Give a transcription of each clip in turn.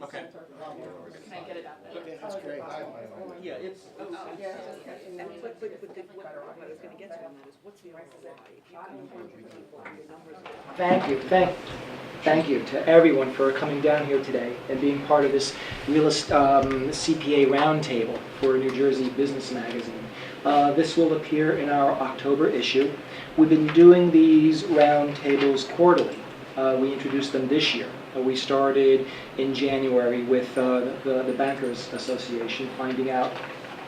Okay. Can I get it out there? Okay, that's great. Yeah, it's. What I was gonna get to on that is, what's the ROI? If you can inform people on the numbers. Thank you to everyone for coming down here today and being part of this CPA roundtable for New Jersey Business Magazine. This will appear in our October issue. We've been doing these roundtables quarterly. We introduced them this year. We started in January with the Bankers Association, finding out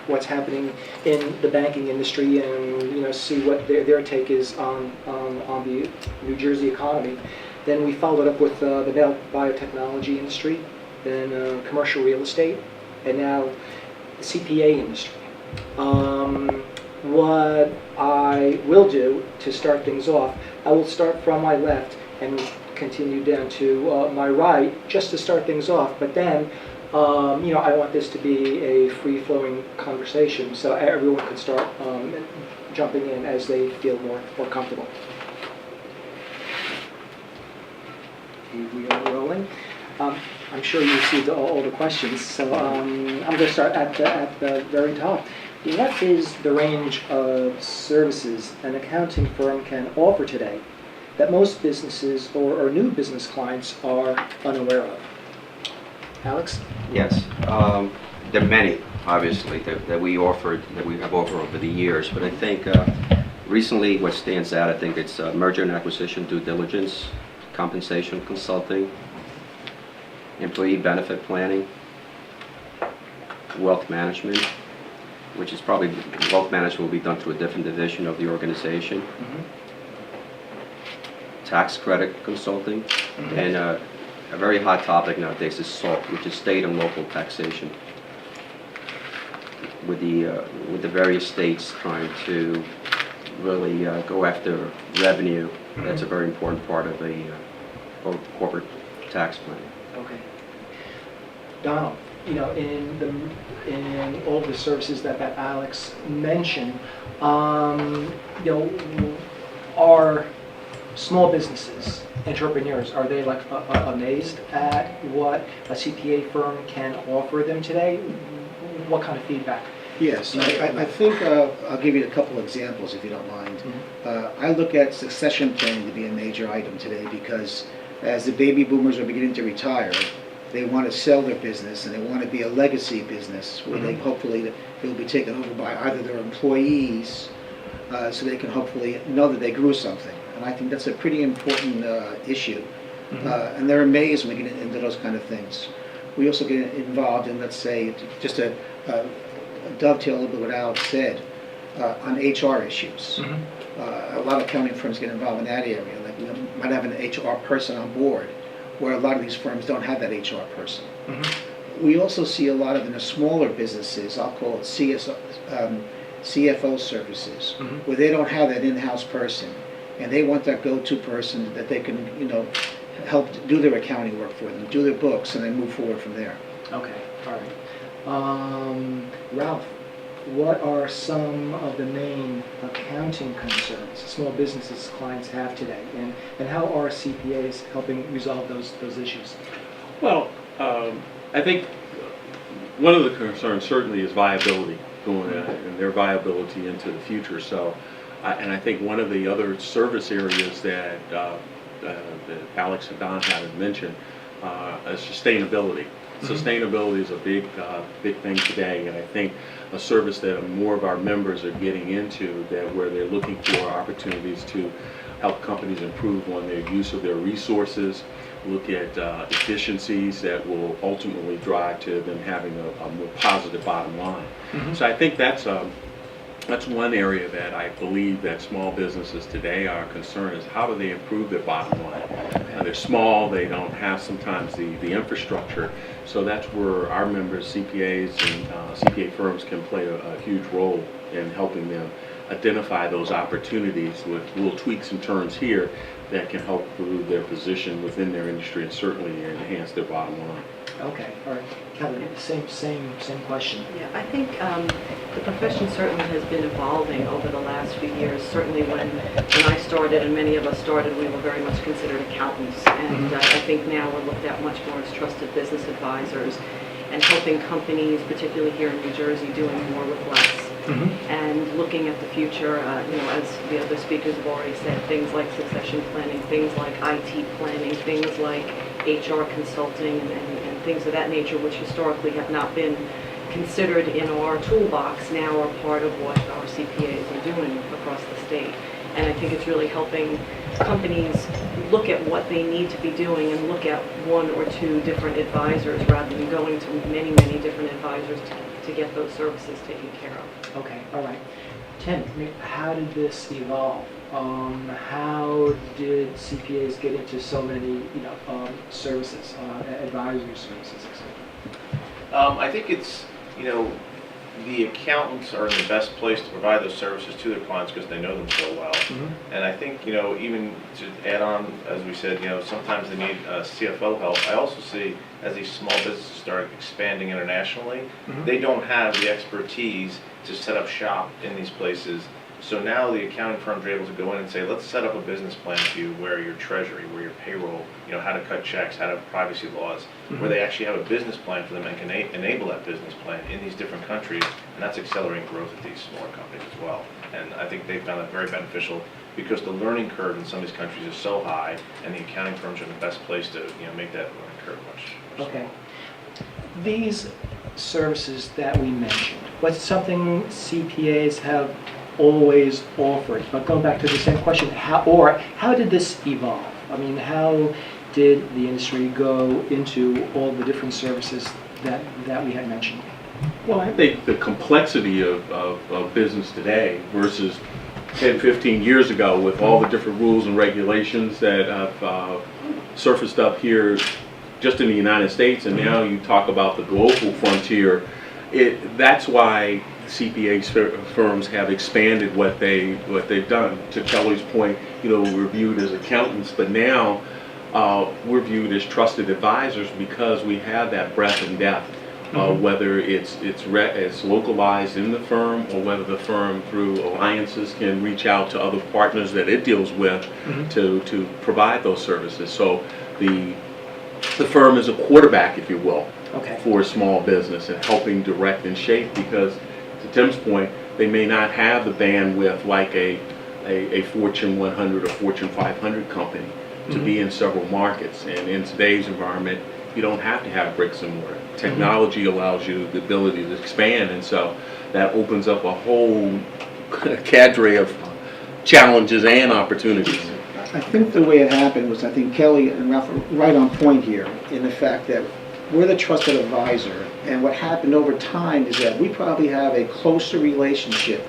what's happening in the banking industry and see what their take is on the New Jersey economy. Then we followed up with the biotechnology industry, then commercial real estate, and now the CPA industry. What I will do to start things off, I will start from my left and continue down to my right, just to start things off. But then, I want this to be a free-flowing conversation, so everyone can start jumping in as they feel more comfortable. We are rolling. I'm sure you received all the questions, so I'm going to start at the very top. What is the range of services an accounting firm can offer today that most businesses or new business clients are unaware of? Alex? Yes, there are many, obviously, that we have offered over the years, but I think recently what stands out, I think it's merger and acquisition due diligence, compensation consulting, employee benefit planning, wealth management, which is probably, wealth management will be done through a different division of the organization, tax credit consulting, and a very hot topic nowadays is SALT, which is state and local taxation, with the various states trying to really go after revenue. That's a very important part of a corporate tax plan. Okay. Donald, in all the services that Alex mentioned, are small businesses, entrepreneurs, are they amazed at what a CPA firm can offer them today? What kind of feedback? Yes, I think I'll give you a couple examples if you don't mind. I look at succession planning to be a major item today because as the baby boomers are beginning to retire, they want to sell their business and they want to be a legacy business where they hopefully they'll be taken over by either their employees so they can hopefully know that they grew something. And I think that's a pretty important issue. And they're amazed when we get into those kind of things. We also get involved in, let's say, just a dovetail a little bit what Alex said, on HR issues. A lot of accounting firms get involved in that area. Like we might have an HR person on board, where a lot of these firms don't have that HR person. We also see a lot of in the smaller businesses, I'll call it CFO services, where they don't have that in-house person, and they want that go-to person that they can, help do their accounting work for them, do their books, and then move forward from there. Okay, all right. Ralph, what are some of the main accounting concerns small businesses clients have today, and how are CPAs helping resolve those issues? Well, I think one of the concerns certainly is viability, and their viability into the future. So, and I think one of the other service areas that Alex and Don had mentioned is sustainability. Sustainability is a big thing today, and I think a service that more of our members are getting into, where they're looking for opportunities to help companies improve on their use of their resources, look at efficiencies that will ultimately drive to them having a more positive bottom line. So I think that's one area that I believe that small businesses today are concerned is how do they improve their bottom line. They're small, they don't have sometimes the infrastructure, so that's where our members, CPAs and CPA firms can play a huge role in helping them identify those opportunities with little tweaks and turns here that can help improve their position within their industry and certainly enhance their bottom line. Okay, all right. Kevin, same question. Yeah, I think the profession certainly has been evolving over the last few years. Certainly when I started, and many of us started, we were very much considered accountants. And I think now we're looked at much more as trusted business advisors and helping companies, particularly here in New Jersey, doing more with less. And looking at the future, as the other speakers have already said, things like succession planning, things like IT planning, things like HR consulting and things of that nature, which historically have not been considered in our toolbox, now are part of what our CPAs are doing across the state. And I think it's really helping companies look at what they need to be doing and look at one or two different advisors rather than going to many, many different advisors to get those services taken care of. Okay, all right. Tim, how did this evolve? How did CPAs get into so many, services, advisory services, etc.? I think it's, the accountants are in the best place to provide those services to their clients because they know them so well. And I think, even to add on, as we said, sometimes they need CFO help. I also see as these small businesses start expanding internationally, they don't have the expertise to set up shop in these places. So now the accounting firms are able to go in and say, let's set up a business plan for you where your treasury, where your payroll, how to cut checks, how to have privacy laws, where they actually have a business plan for them and can enable that business plan in these different countries. And that's accelerating growth at these smaller companies as well. And I think they've found that very beneficial because the learning curve in some of these countries is so high and the accounting firms are in the best place to make that learning curve much Okay. These services that we mentioned, what's something CPAs have always offered? But going back to the same question, how did this evolve? I mean, how did the industry go into all the different services that we had mentioned? Well, I think the complexity of business today versus 10, 15 years ago with all the different rules and regulations that have surfaced up here just in the United States, and now you talk about the global frontier, that's why CPA firms have expanded what they've done. To Kelly's point, we're viewed as accountants, but now we're viewed as trusted advisors because we have that breadth and depth. Whether it's localized in the firm or whether the firm through alliances can reach out to other partners that it deals with to provide those services. So the firm is a quarterback, if you will, for a small business and helping direct and shape because, to Tim's point, they may not have the bandwidth like a Fortune 100 or Fortune 500 company to be in several markets. And in today's environment, you don't have to have bricks and mortar. Technology allows you the ability to expand, and so that opens up a whole cadre of challenges and opportunities. I think the way it happened was, I think Kelly and Ralph are right on point here in the fact that we're the trusted advisor, and what happened over time is that we probably have a closer relationship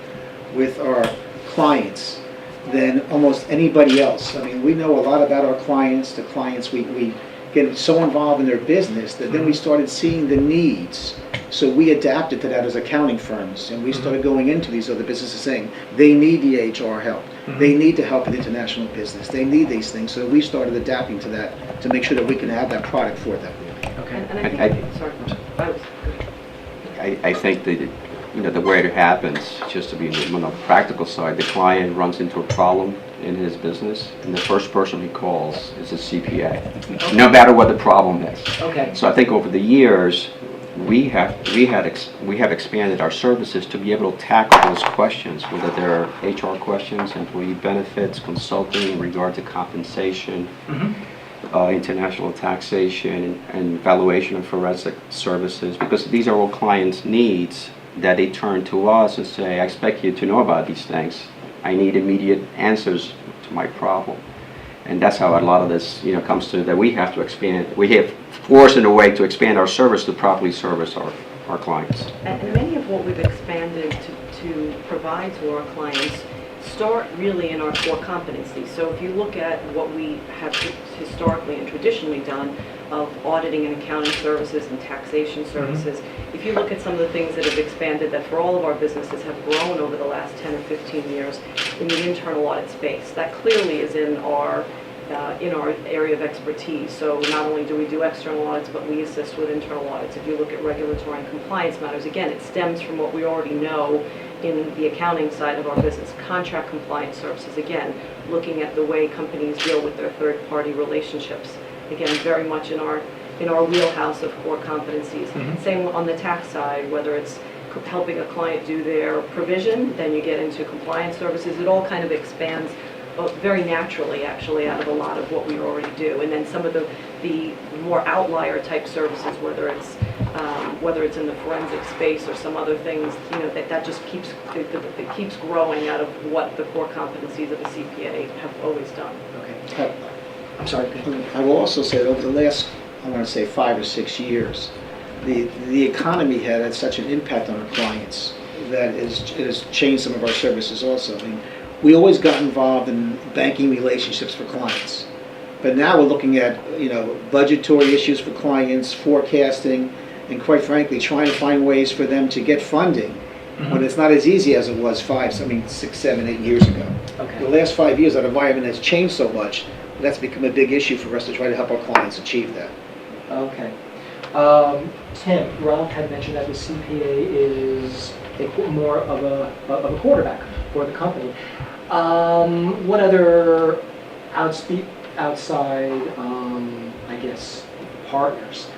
with our clients than almost anybody else. I mean, we know a lot about our clients, we get so involved in their business that then we started seeing the needs. So we adapted to that as accounting firms, and we started going into these other businesses saying they need the HR help, they need to help with international business, they need these things. So we started adapting to that to make sure that we can have that product for them. Okay. And I think, sorry, I think that the way it happens, just to be on the practical side, the client runs into a problem in his business, and the first person he calls is a CPA, no matter what the problem is. Okay. So I think over the years, we have expanded our services to be able to tackle those questions, whether they're HR questions, employee benefits, consulting in regard to compensation, international taxation, and valuation and forensic services, because these are all clients' needs that they turn to us and say, I expect you to know about these things. I need immediate answers to my problem. And that's how a lot of this comes to, that we have to expand. We have forced in a way to expand our service to properly service our clients. And many of what we've expanded to provide to our clients start really in our core competencies. So if you look at what we have historically and traditionally done of auditing and accounting services and taxation services, if you look at some of the things that have expanded that for all of our businesses have grown over the last 10 or 15 years in the internal audit space, that clearly is in our in our area of expertise. So not only do we do external audits, but we assist with internal audits. If you look at regulatory and compliance matters, again, it stems from what we already know in the accounting side of our business. Contract compliance services, again, looking at the way companies deal with their third-party relationships. Again, very much in our wheelhouse of core competencies. Same on the tax side, whether it's helping a client do their provision, then you get into compliance services. It all kind of expands very naturally, actually, out of a lot of what we already do. And then some of the more outlier type services, whether it's in the forensic space or some other things, that just keeps it keeps growing out of what the core competencies of a CPA have always done. Okay. I'm sorry. I will also say that over the last, I want to say 5 or 6 years, the economy had such an impact on our clients that it has changed some of our services also. I mean, we always got involved in banking relationships for clients, but now we're looking at budgetary issues for clients, forecasting, and quite frankly, trying to find ways for them to get funding when it's not as easy as it was 6, 7, 8 years ago. Okay. The last 5 years, that environment has changed so much. That's become a big issue for us to try to help our clients achieve that. Okay. Tim, Ralph had mentioned that the CPA is more of a quarterback for the company. What other outside, I guess, partners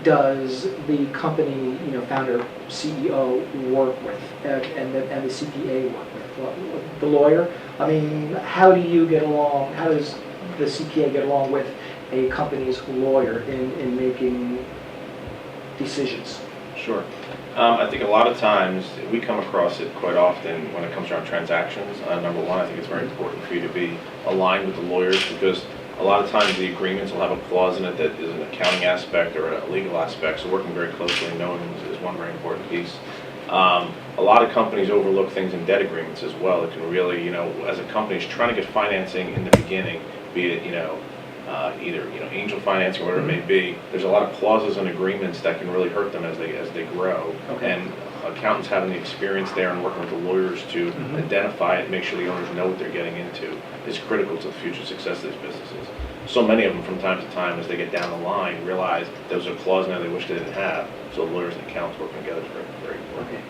does the company, founder, CEO work with, and the CPA work with? Well, the lawyer? I mean, how do you get along? How does the CPA get along with a company's lawyer in making decisions? Sure. I think a lot of times, we come across it quite often when it comes around transactions. Number one, I think it's very important for you to be aligned with the lawyers, because a lot of times the agreements will have a clause in it that is an accounting aspect or a legal aspect, so working very closely and knowing is one very important piece. A lot of companies overlook things in debt agreements as well. It can really, as a company is trying to get financing in the beginning, be it, either angel financing or whatever it may be, there's a lot of clauses and agreements that can really hurt them as they grow. Okay. And accountants having the experience there and working with the lawyers to identify it, make sure the owners know what they're getting into, is critical to the future success of these businesses. So many of them, from time to time, as they get down the line, realize there's a clause now they wish they didn't have. So lawyers and accountants working together is very, very important. Okay.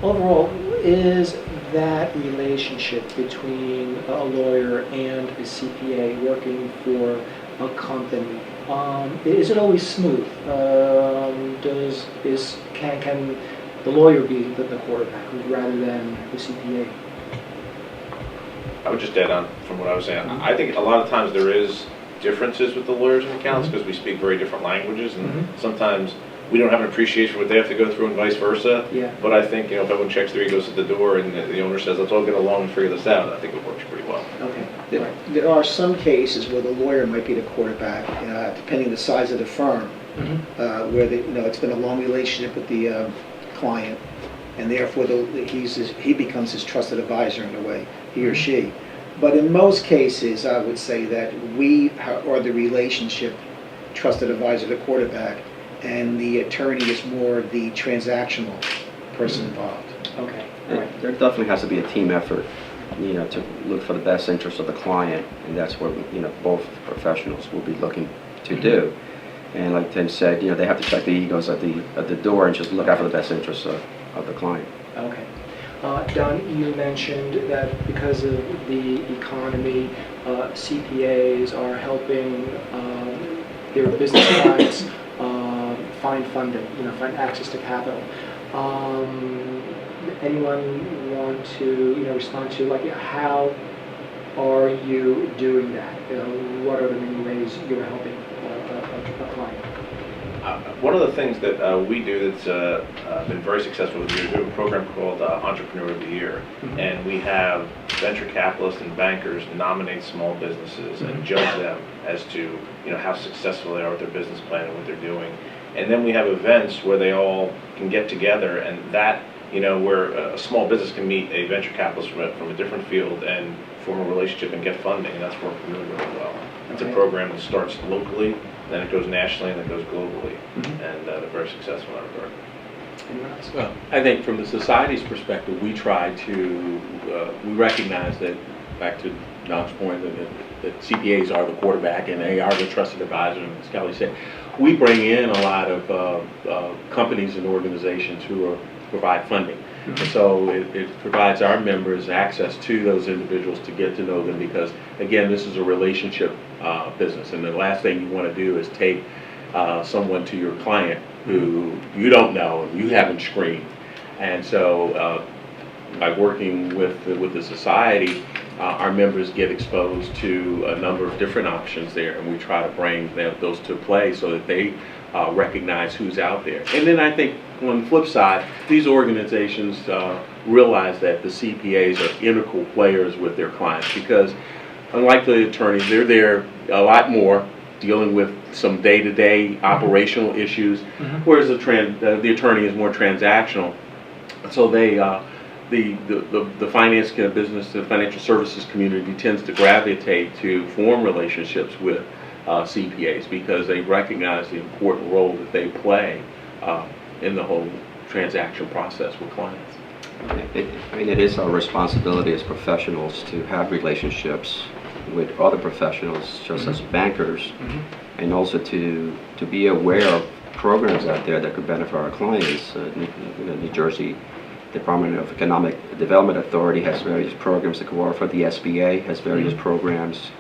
Overall, is that relationship between a lawyer and a CPA working for a company, is it always smooth? Can the lawyer be the quarterback rather than the CPA? I would just add on from what I was saying. I think a lot of times there is differences with the lawyers and accountants because we speak very different languages, and sometimes we don't have an appreciation for what they have to go through and vice versa. Yeah. But I think, if everyone checks their egos at the door and the owner says, let's all get along and figure this out, I think it works pretty well. Okay. There are some cases where the lawyer might be the quarterback, depending on the size of the firm, where it's been a long relationship with the client, and therefore he becomes his trusted advisor in a way, he or she. But in most cases, I would say that we are the relationship trusted advisor, the quarterback, and the attorney is more the transactional person involved. Okay. All right. There definitely has to be a team effort, to look for the best interest of the client, and that's what, both professionals will be looking to do. And like Tim said, they have to check the egos at the door and just look out for the best interests of the client. Okay. Don, you mentioned that because of the economy, CPAs are helping their business clients find funding, find access to capital. Anyone want to, respond to, how are you doing that? What are the main ways you're helping a client? One of the things that we do that's been very successful is we do a program called Entrepreneur of the Year. And we have venture capitalists and bankers nominate small businesses and judge them as to how successful they are with their business plan and what they're doing. And then we have events where they all can get together, and that where a small business can meet a venture capitalist from a different field and form a relationship and get funding, and that's worked really, really well. It's a program that starts locally, then it goes nationally, and then goes globally, and they're very successful in that regard. Anyone else? Well, I think from the society's perspective, we try to, we recognize that back to Don's point, that CPAs are the quarterback and they are the trusted advisor, and as Kelly said, we bring in a lot of companies and organizations who provide funding. And so it provides our members access to those individuals to get to know them, because again, this is a relationship business, and the last thing you want to do is take someone to your client who you don't know and you haven't screened. And so by working with the society, our members get exposed to a number of different options there, and we try to bring those to play so that they recognize who's out there. And then I think on the flip side, these organizations realize that the CPAs are integral players with their clients, because unlike the attorneys, they're there a lot more dealing with some day-to-day operational issues, whereas the attorney is more transactional. So they the finance business, the financial services community tends to gravitate to form relationships with CPAs, because they recognize the important role that they play in the whole transaction process with clients. I mean, it is our responsibility as professionals to have relationships with other professionals, just as bankers, and also to be aware of programs out there that could benefit our clients. New Jersey Department of Economic Development Authority has various programs that go offer. The SBA has various programs,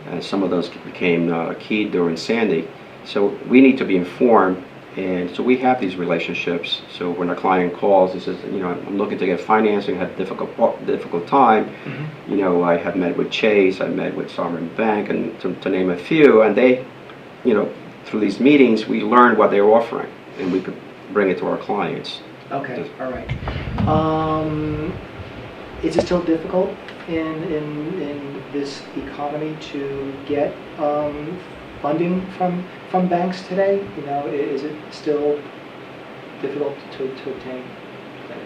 and some of those became key during Sandy. So we need to be informed, and so we have these relationships. So when a client calls and says, you know, I'm looking to get financing, had a difficult time, you know, I have met with Chase, I met with Sovereign Bank, and to name a few, and they, you know, through these meetings, we learned what they're offering, and we could bring it to our clients. Okay, all right. Is it still difficult in this economy to get funding from banks today? You know, is it still difficult to obtain?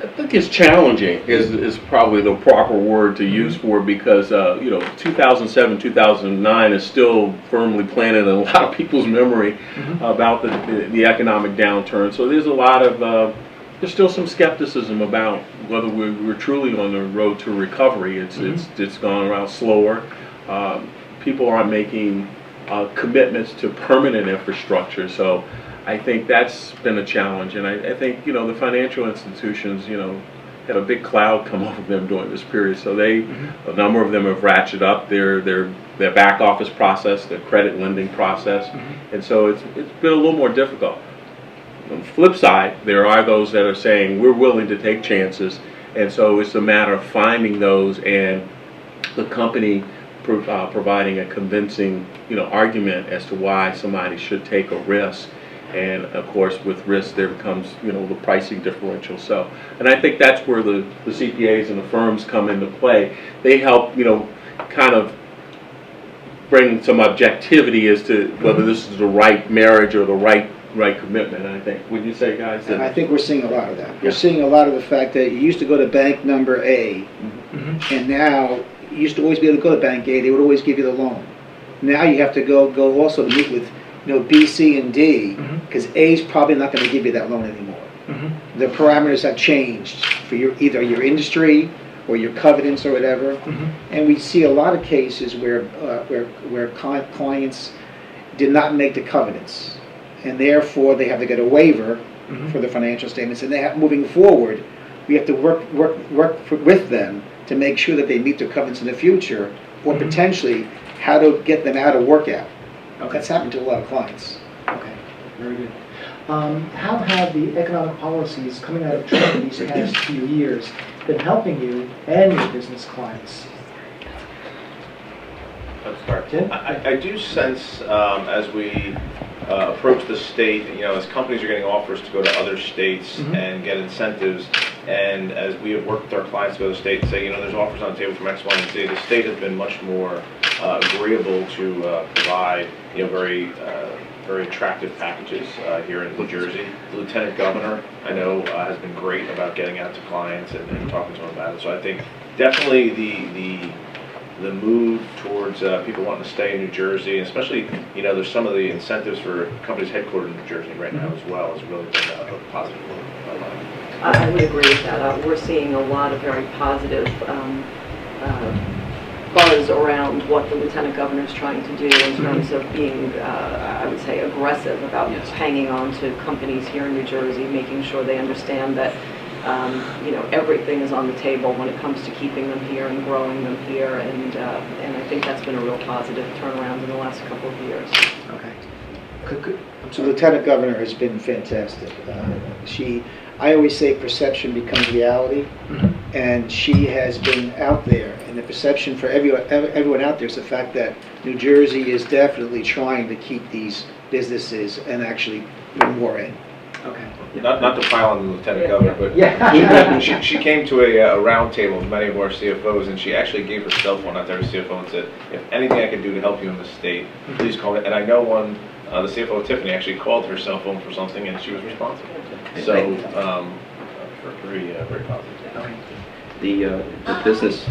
I think it's challenging is probably the proper word to use for it, because you know, 2007, 2009 is still firmly planted in a lot of people's memory about the economic downturn. So there's a lot of there's still some skepticism about whether we're truly on the road to recovery. It's gone around slower. People aren't making commitments to permanent infrastructure. So I think that's been a challenge, and I think, you know, the financial institutions, you know, had a big cloud come over them during this period. So a number of them have ratcheted up their back office process, their credit lending process, and so it's been a little more difficult. On the flip side, there are those that are saying we're willing to take chances, and so it's a matter of finding those and the company providing a convincing, you know, argument as to why somebody should take a risk. And of course, with risk, there becomes, you know, the pricing differential. So, and I think that's where the CPAs and the firms come into play. They help, you know, kind of bring some objectivity as to whether this is the right marriage or the right commitment. I think, would you say, guys? And I think we're seeing a lot of that. We're seeing a lot of the fact that you used to go to bank number A, and now you used to always be able to go to bank A. They would always give you the loan. Now you have to go also to meet with, you know, B, C, and D, because A is probably not going to give you that loan anymore. The parameters have changed for either your industry or your covenants or whatever. And we see a lot of cases where clients did not make the covenants, and therefore they have to get a waiver for the financial statements. And they have, moving forward, we have to work with them to make sure that they meet their covenants in the future, or potentially how to get them out of workout. That's happened to a lot of clients. Okay, very good. How have the economic policies coming out of Trump these past few years been helping you and your business clients? Let's start. Tim? I do sense as we approach the state, you know, as companies are getting offers to go to other states and get incentives, and as we have worked with our clients to go to the state and say, you know, there's offers on the table from X, Y, and Z, the state has been much more agreeable to provide, you know, very attractive packages here in New Jersey. The Lieutenant Governor, I know, has been great about getting out to clients and talking to them about it. So I think definitely the move towards people wanting to stay in New Jersey, and especially, you know, there's some of the incentives for companies headquartered in New Jersey right now as well, has really been a positive move. I would agree with that. We're seeing a lot of very positive buzz around what the lieutenant governor is trying to do in terms of being, I would say, aggressive about hanging on to companies here in New Jersey, making sure they understand that everything is on the table when it comes to keeping them here and growing them here, and I think that's been a real positive turnaround in the last couple of years. Okay. I'm So sorry. Lieutenant Governor has been fantastic. I always say perception becomes reality, and she has been out there, and the perception for everyone out there is the fact that New Jersey is definitely trying to keep these businesses and actually bring more in. Okay. Not to pile on the lieutenant governor, but Yeah. she came to a round table with many of our CFOs, and she actually gave her cell phone out to every CFO and said, if anything I can do to help you in the state, please call me. And I know the CFO, Tiffany, actually called her cell phone for something, and she was responsive. So, very positive. Okay. The business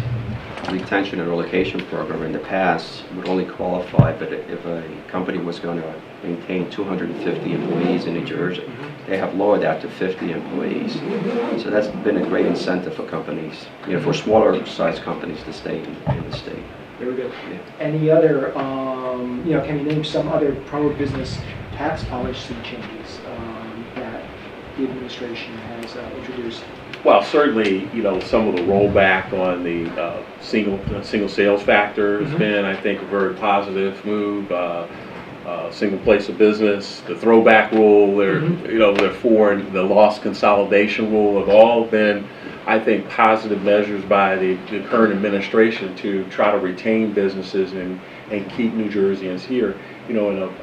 retention and relocation program in the past would only qualify, but if a company was going to maintain 250 employees in New Jersey, they have lowered that to 50 employees. So that's been a great incentive for companies, for smaller sized companies to stay in the state. Very good. Yeah. Any other, can you name some other pro-business tax policy changes that the administration has introduced? Well, certainly, some of the rollback on the single sales factor has been, I think, a very positive move. Single place of business, the throwback rule, therefore the loss consolidation rule have all been, I think, positive measures by the current administration to try to retain businesses and keep New Jerseyans here.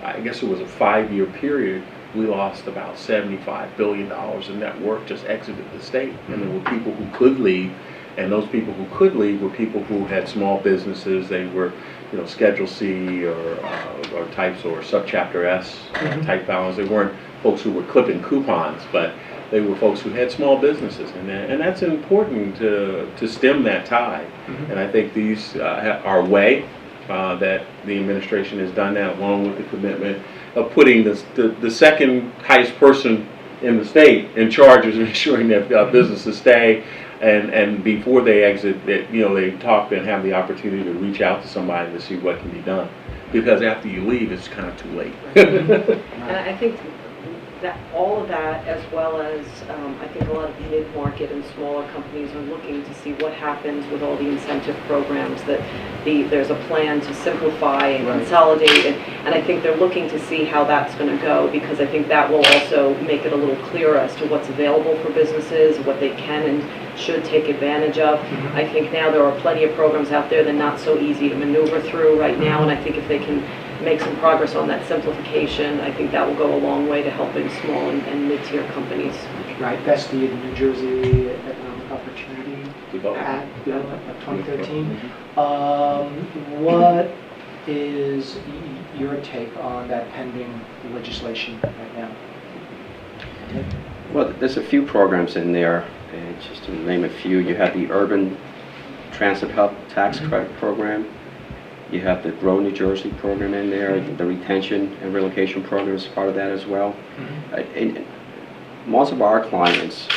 I guess it was a 5-year period, we lost about $75 billion in net worth, just exited the state. And there were people who could leave, and those people who could leave were people who had small businesses. They were, Schedule C or types or Subchapter S type balance. They weren't folks who were clipping coupons, but they were folks who had small businesses, and that's important to stem that tide. And I think these are a way that the administration has done that, along with the commitment of putting the second highest person in the state in charge of ensuring that businesses stay, and before they exit, that they talk and have the opportunity to reach out to somebody to see what can be done. Because after you leave, it's kind of too late. And I think that all of that, as well as I think a lot of mid-market and smaller companies are looking to see what happens with all the incentive programs, that there's a plan to simplify and consolidate, and I think they're looking to see how that's going to go, because I think that will also make it a little clearer as to what's available for businesses, what they can and should take advantage of. I think now there are plenty of programs out there that are not so easy to maneuver through right now, and I think if they can make some progress on that simplification, I think that will go a long way to helping small and mid-tier companies. Right, that's the New Jersey Economic Opportunity Act, Bill of 2013. What is your take on that pending legislation right now? Well, there's a few programs in there, and just to name a few, you have the Urban Transit Hub Tax Credit Program. You have the Grow New Jersey program in there. The retention and relocation program is part of that as well. And most of our clients,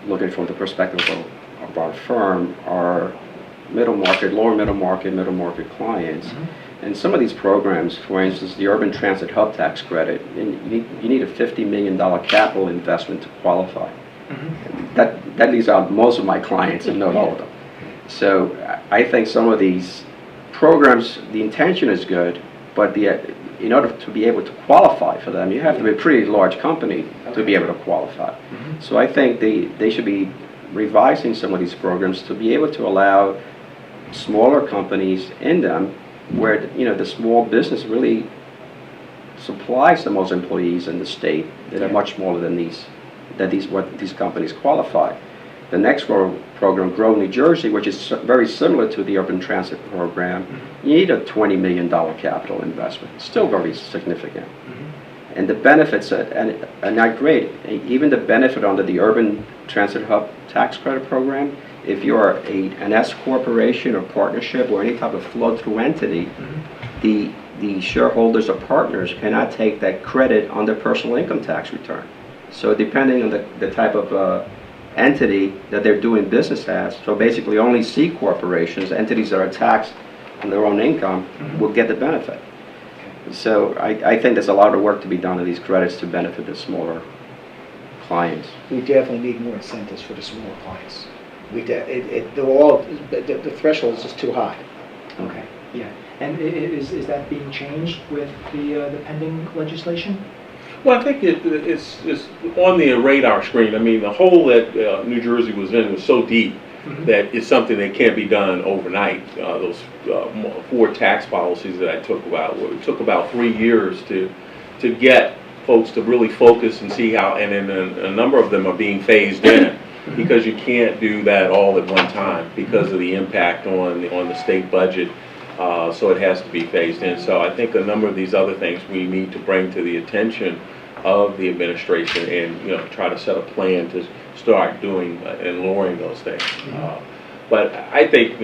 looking from the perspective of our firm, are middle market, lower middle market clients. And some of these programs, for instance, the Urban Transit Hub Tax Credit, you need a $50 million capital investment to qualify. That leaves out most of my clients and not all of them. So I think some of these programs, the intention is good, but in order to be able to qualify for them, you have to be a pretty large company to be able to qualify. So I think they should be revising some of these programs to be able to allow smaller companies in them, where the small business really supplies the most employees in the state that are much smaller than these companies qualify. The next program, Grow New Jersey, which is very similar to the Urban Transit program, you need a $20 million capital investment. Still very significant. And the benefits are not great. Even the benefit under the Urban Transit Hub Tax Credit Program, if you're an S corporation or partnership or any type of flow-through entity, the shareholders or partners cannot take that credit on their personal income tax return. So depending on the type of entity that they're doing business as, so basically only C corporations, entities that are taxed on their own income will get the benefit. So I think there's a lot of work to be done on these credits to benefit the smaller clients. We definitely need more incentives for the smaller clients. They're all, the threshold is just too high. Okay, yeah. And is that being changed with the pending legislation? Well, I think it's on the radar screen. I mean, the hole that New Jersey was in was so deep that it's something that can't be done overnight. Those 4 tax policies that I took about, it took about 3 years to get folks to really focus and see how, and then a number of them are being phased in because you can't do that all at one time because of the impact on the state budget. So it has to be phased in. So I think a number of these other things we need to bring to the attention of the administration and try to set a plan to start doing and lowering those things. But I think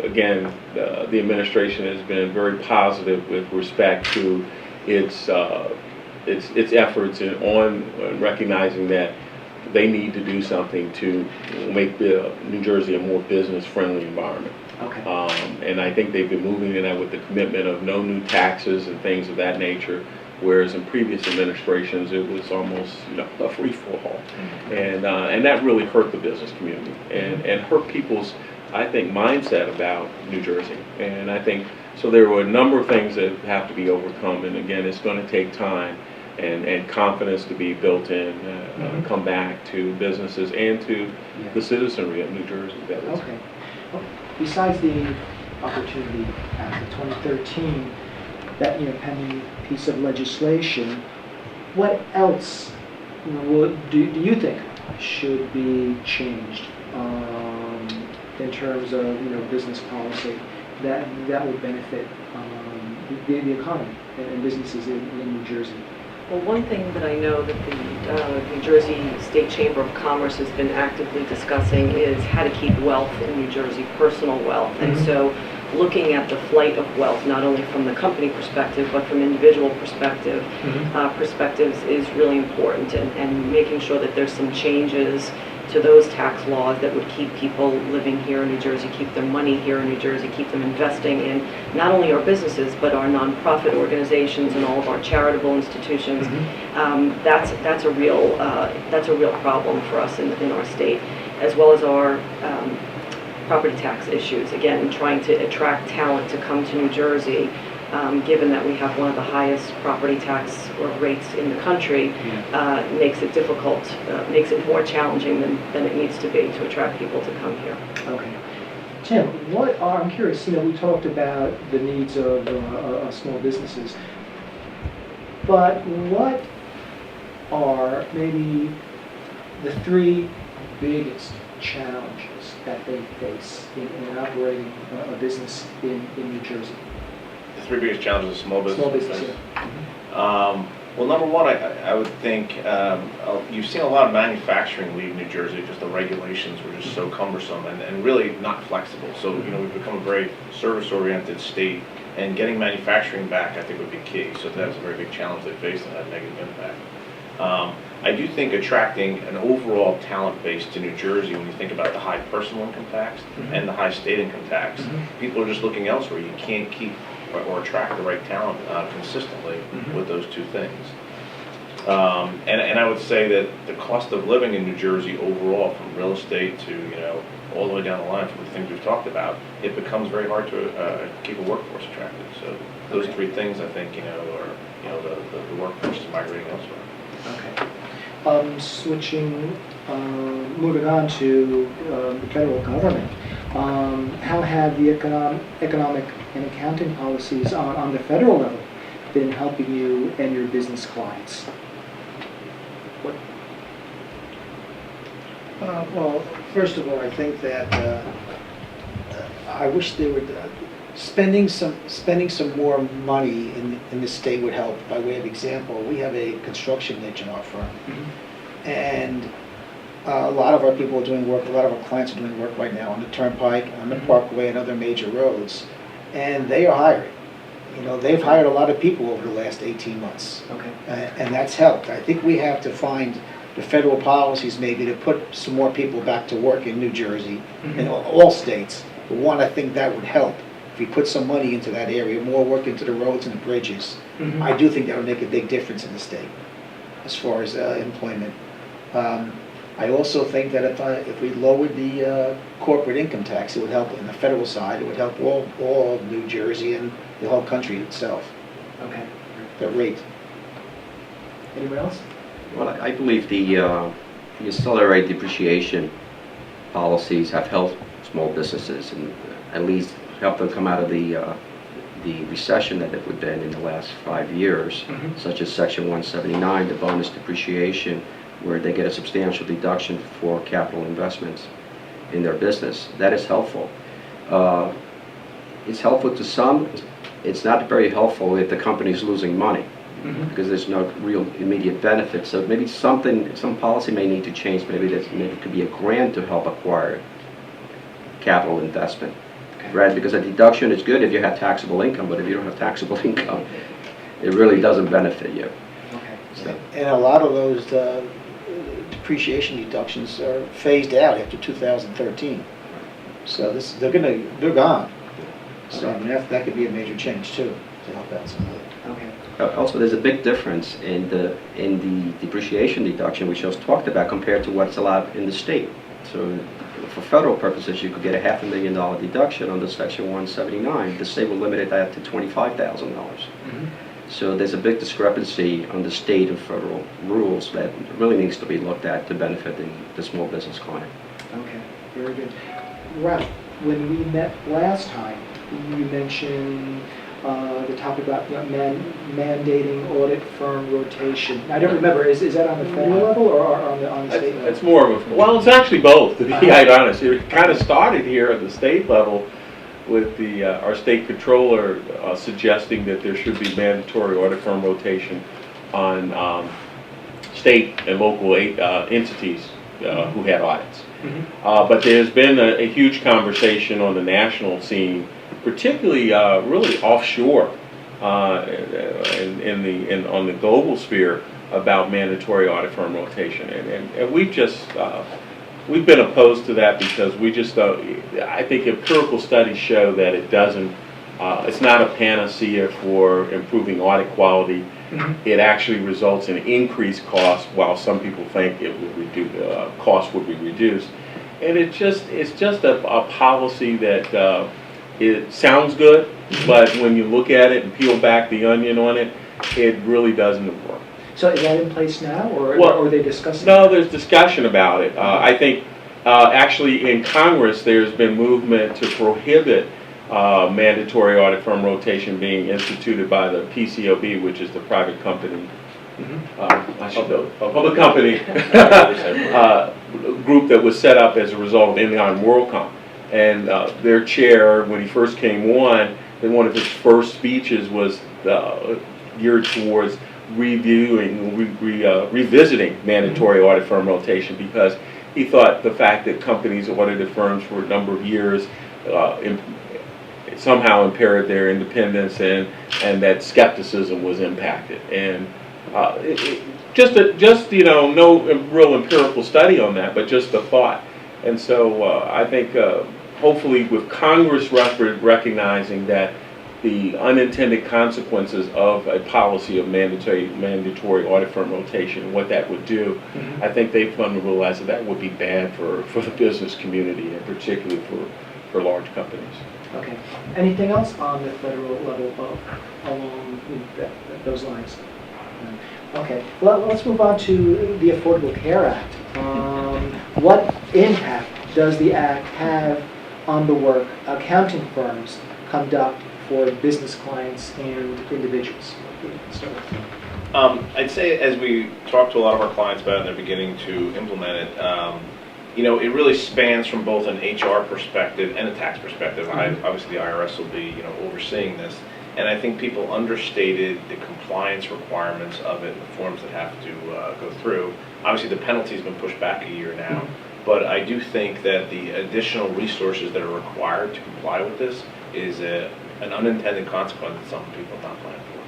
again the administration has been very positive with respect to its efforts on recognizing that they need to do something to make New Jersey a more business-friendly environment. Okay. And I think they've been moving in that with the commitment of no new taxes and things of that nature, whereas in previous administrations it was almost a free-for-all. And that really hurt the business community and hurt people's, I think, mindset about New Jersey. And I think, so there were a number of things that have to be overcome, and again, it's going to take time and confidence to be built in, come back to businesses and to the citizenry of New Jersey. That is. Okay. Well, besides the opportunity Act of 2013, that pending piece of legislation, what else do you think should be changed in terms of business policy that would benefit the economy and businesses in New Jersey? Well, one thing that I know that the New Jersey State Chamber of Commerce has been actively discussing is how to keep wealth in New Jersey, personal wealth. And so looking at the flight of wealth, not only from the company perspective, but from individual perspectives is really important, and making sure that there's some changes to those tax laws that would keep people living here in New Jersey, keep their money here in New Jersey, keep them investing in not only our businesses, but our nonprofit organizations and all of our charitable institutions. That's a real problem for us in our state, as well as our property tax issues. Again, trying to attract talent to come to New Jersey, given that we have one of the highest property tax rates in the country, makes it difficult, makes it more challenging than it needs to be to attract people to come here. Okay. Tim, I'm curious, we talked about the needs of small businesses, but what are maybe the 3 biggest challenges that they face in operating a business in New Jersey? The 3 biggest challenges of small business. Small business, Well, number one, I would think you've seen a lot of manufacturing leave New Jersey. Just the regulations were just so cumbersome and really not flexible. So we've become a very service-oriented state, and getting manufacturing back, I think, would be key. So that's a very big challenge they face and had a negative impact. I do think attracting an overall talent base to New Jersey, when you think about the high personal income tax and the high state income tax, people are just looking elsewhere. You can't keep or attract the right talent consistently with those 2 things. And I would say that the cost of living in New Jersey overall, from real estate to all the way down the line from the things we've talked about, it becomes very hard to keep a workforce attracted. So those 3 things, I think, are the workforce is migrating elsewhere. Okay. Moving on to the federal government. How have the economic and accounting policies on the federal level been helping you and your business clients? Well, first of all, I think that I wish they would spending some more money in the state would help. By way of example, we have a construction niche in our firm, and a lot of our people are doing work. A lot of our clients are doing work right now on the Turnpike, on the Parkway, and other major roads, and they are hiring. They've hired a lot of people over the last 18 months, and that's helped. I think we have to find the federal policies maybe to put some more people back to work in New Jersey and all states. But one, I think that would help we put some money into that area, more work into the roads and the bridges, Mhm. I do think that would make a big difference in the state as far as employment. I also think that if we lowered the corporate income tax, it would help on the federal side, it would help all of New Jersey and the whole country itself, Okay. the rate. Anyone else? Well, I believe the accelerated depreciation policies have helped small businesses and at least helped them come out of the recession that they've been in the last 5 years, Mhm. such as Section 179, the bonus depreciation, where they get a substantial deduction for capital investments in their business. That is helpful. It's helpful to some. It's not very helpful if the company is losing money, Mhm. because there's no real immediate benefit. So maybe some policy may need to change. Maybe it could be a grant to help acquire capital investment. Okay. Right, because a deduction is good if you have taxable income, but if you don't have taxable income, it really doesn't benefit you. Okay. So, And a lot of those depreciation deductions are phased out after 2013. So they're gone. So I mean, that could be a major change too, to help out some of it. Okay. Also, there's a big difference in the depreciation deduction, which I was talked about, compared to what's allowed in the state. So for federal purposes, you could get a $500,000 deduction under Section 179. The state will limit that to $25,000. Mhm. So there's a big discrepancy on the state and federal rules that really needs to be looked at to benefit the small business client. Okay, very good. Ralph, when we met last time, you mentioned the topic about mandating audit firm rotation. I don't remember, is that on the federal level or on the state level? It's more of a, well, it's actually both, to be quite honest. It kind of started here at the state level with our state controller suggesting that there should be mandatory audit firm rotation on state and local entities who had audits. Mhm. But there's been a huge conversation on the national scene, particularly really offshore on the global sphere, about mandatory audit firm rotation, and we've been opposed to that because we just I think empirical studies show that it doesn't. It's not a panacea for improving audit quality. Mhm. It actually results in increased costs, while some people think it would reduce costs would be reduced. And it's just a policy that it sounds good, but when you look at it and peel back the onion on it, it really doesn't work. So is that in place now, or Well, are they discussing? No, there's discussion about it. I think actually in Congress there's been movement to prohibit mandatory audit firm rotation being instituted by the PCOB, which is the private company, Mhm. I should know, a public company group that was set up as a result of Indian WorldCom. And their chair, when he first came on, one of his first speeches was geared towards revisiting mandatory audit firm rotation, because he thought the fact that companies audited firms for a number of years somehow impaired their independence, and that skepticism was impacted. And just no real empirical study on that, but just a thought. And so I think hopefully with Congress recognizing that the unintended consequences of a policy of mandatory audit firm rotation, what that would do, Mhm. I think they've come to realize that would be bad for the business community, and particularly for large companies. Okay. Anything else on the federal level along those lines? Okay. Well, let's move on to the Affordable Care Act. What impact does the act have on the work accounting firms conduct for business clients and individuals? I'd say, as we talk to a lot of our clients about it and they're beginning to implement it, it really spans from both an HR perspective and a tax perspective. Obviously, the IRS will be, overseeing this, and I think people understated the compliance requirements of it, the forms that have to go through. Obviously, the penalty's been pushed back a year now, but I do think that the additional resources that are required to comply with this is an unintended consequence that some people have not planned for.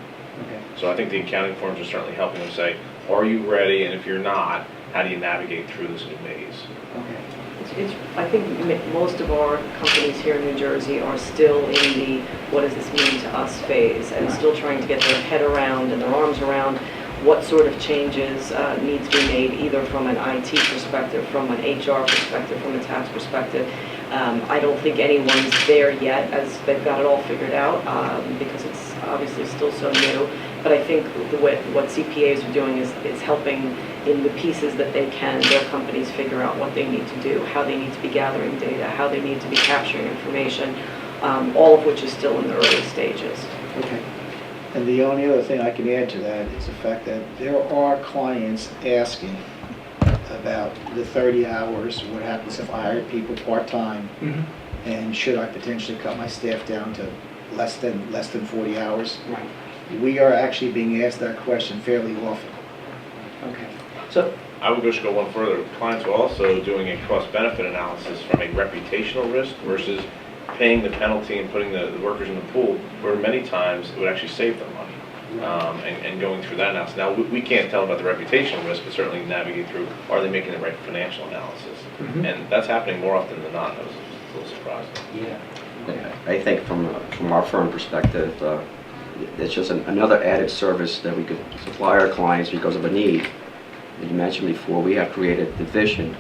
Okay. So I think the accounting firms are certainly helping them say, are you ready? And if you're not, how do you navigate through this new maze? Okay. I think most of our companies here in New Jersey are still in the what does this mean to us phase, and still trying to get their head around and their arms around what sort of changes need to be made, either from an IT perspective, from an HR perspective, from a tax perspective. I don't think anyone's there yet as they've got it all figured out, because it's obviously still so new. But I think what CPAs are doing is helping in the pieces that they can, their companies figure out what they need to do, how they need to be gathering data, how they need to be capturing information, all of which is still in the early stages. Okay. And the only other thing I can add to that is the fact that there are clients asking about the 30 hours, what happens if I hire people part-time, and should I potentially cut my staff down to less than 40 hours? Right. We are actually being asked that question fairly often. Okay. So, I would just go one further. Clients are also doing a cost-benefit analysis from a reputational risk versus paying the penalty and putting the workers in the pool, where many times it would actually save them money. And going through that analysis. Now, we can't tell about the reputational risk, but certainly navigate through, are they making the right financial analysis? And that's happening more often than not. That was a little surprising. yeah. I think from our firm perspective, it's just another added service that we could supply our clients because of a need. As you mentioned before, we have created a division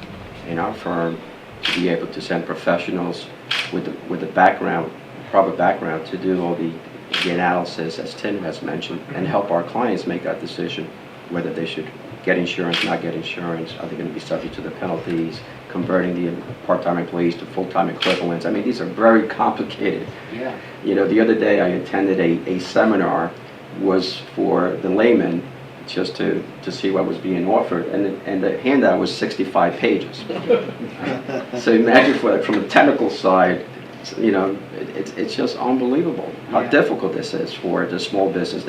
in our firm to be able to send professionals with the background, proper background, to do all the analysis, as Tim has mentioned, and help our clients make that decision whether they should get insurance, not get insurance, are they going to be subject to the penalties, converting the part-time employees to full-time equivalents. I mean, these are very complicated. Yeah. You know, the other day I attended a seminar, was for the layman, just to see what was being offered, and the handout was 65 pages. So imagine from the technical side, you know, it's just unbelievable how Yeah. difficult this is for the small business.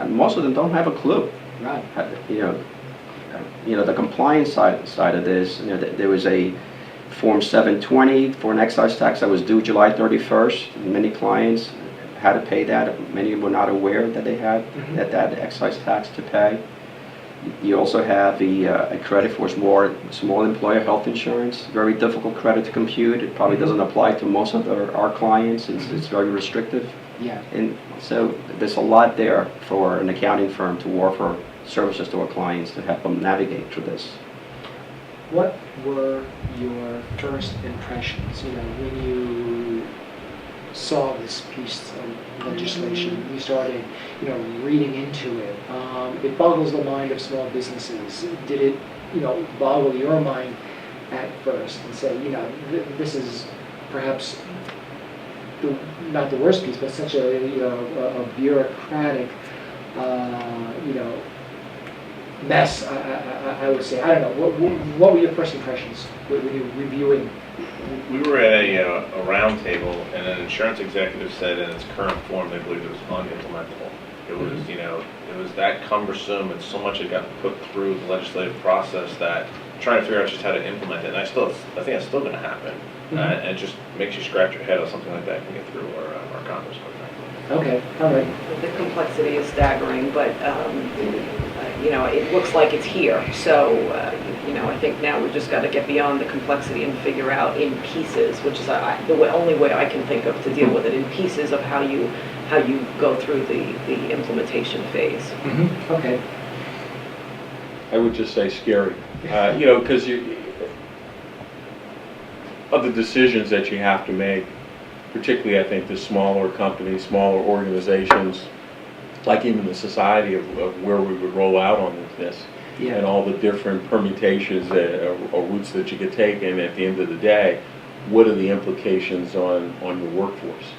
Most of them don't have a clue. Right. You know, the compliance side of this, you know, there was a Form 720 for an excise tax that was due July 31st. Many clients had to pay that. Many were not aware that they had that excise tax to pay. You also have a credit for small employer health insurance. Very difficult credit to compute. It probably doesn't apply to most of our clients. It's very restrictive. Yeah. And so there's a lot there for an accounting firm to offer services to our clients to help them navigate through this. What were your first impressions, you know, when you saw this piece of legislation, you started, you know, reading into it? It boggles the mind of small businesses. Did it, you know, boggle your mind at first and say, you know, this is perhaps not the worst piece, but such a, you know, a bureaucratic, you know, mess, I would say. I don't know. What were your first impressions when you were reviewing? We were at a round table, and an insurance executive said in its current form they believed it was unimplementable. It was, you know, it was that cumbersome, and so much had gotten put through the legislative process that trying to figure out just how to implement it. And I think it's still going to happen. And it just makes you scratch your head how something like that can get through our Congress. Okay, all right. The complexity is staggering, but you know, it looks like it's here. So you know, I think now we've just got to get beyond the complexity and figure out in pieces, which is the only way I can think of to deal with it, in pieces of how you go through the implementation phase. Okay. I would just say scary, you know, because of the decisions that you have to make, particularly I think the smaller companies, smaller organizations, like even the society of where we would roll out on this, Yeah. and all the different permutations or routes that you could take, and at the end of the day, what are the implications on your workforce?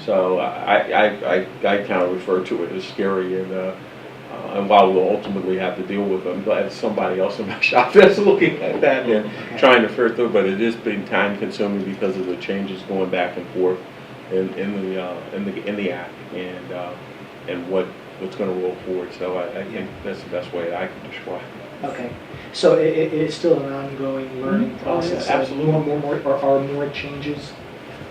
So I kind of refer to it as scary, and while we'll ultimately have to deal with them, but somebody else in my shop that's looking at that and trying to figure through. But it is being time consuming because of the changes going back and forth in the act and what's going to roll forward. So I think that's the best way I can describe it. Okay. So it is still an ongoing learning process. absolutely. Are more changes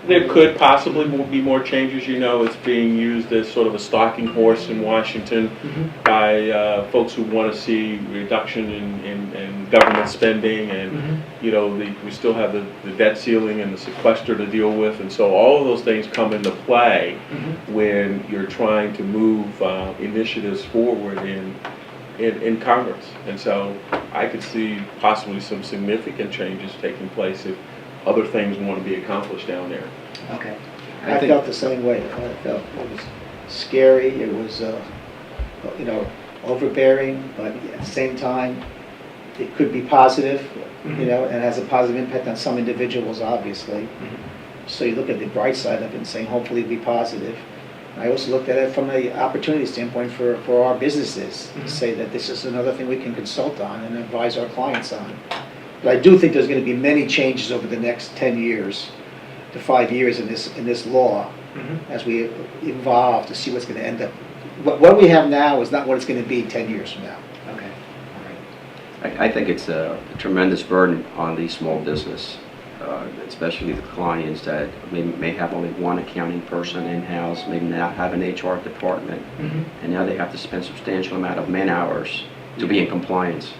There could possibly be more changes. You know, it's being used as sort of a stalking horse in Washington by folks who want to see reduction in government spending, and you know, we still have the debt ceiling and the sequester to deal with, and so all of those things come into play when you're trying to move initiatives forward in Congress. And so I could see possibly some significant changes taking place if other things want to be accomplished down there. Okay. I felt the same way. I felt it was scary, it was, you know, overbearing, but at the same time, it could be positive, you know, and has a positive impact on some individuals, obviously. So you look at the bright side of it and saying, hopefully it'll be positive. I also looked at it from an opportunity standpoint for our businesses, to say that this is another thing we can consult on and advise our clients on. But I do think there's going to be many changes over the next 10 years to 5 years in this law as we evolve to see what's going to end up. What we have now is not what it's going to be 10 years from now. Okay. I think it's a tremendous burden on the small business, especially the clients that may have only one accounting person in-house, maybe not have an HR department, and now they have to spend substantial amount of man-hours to be in compliance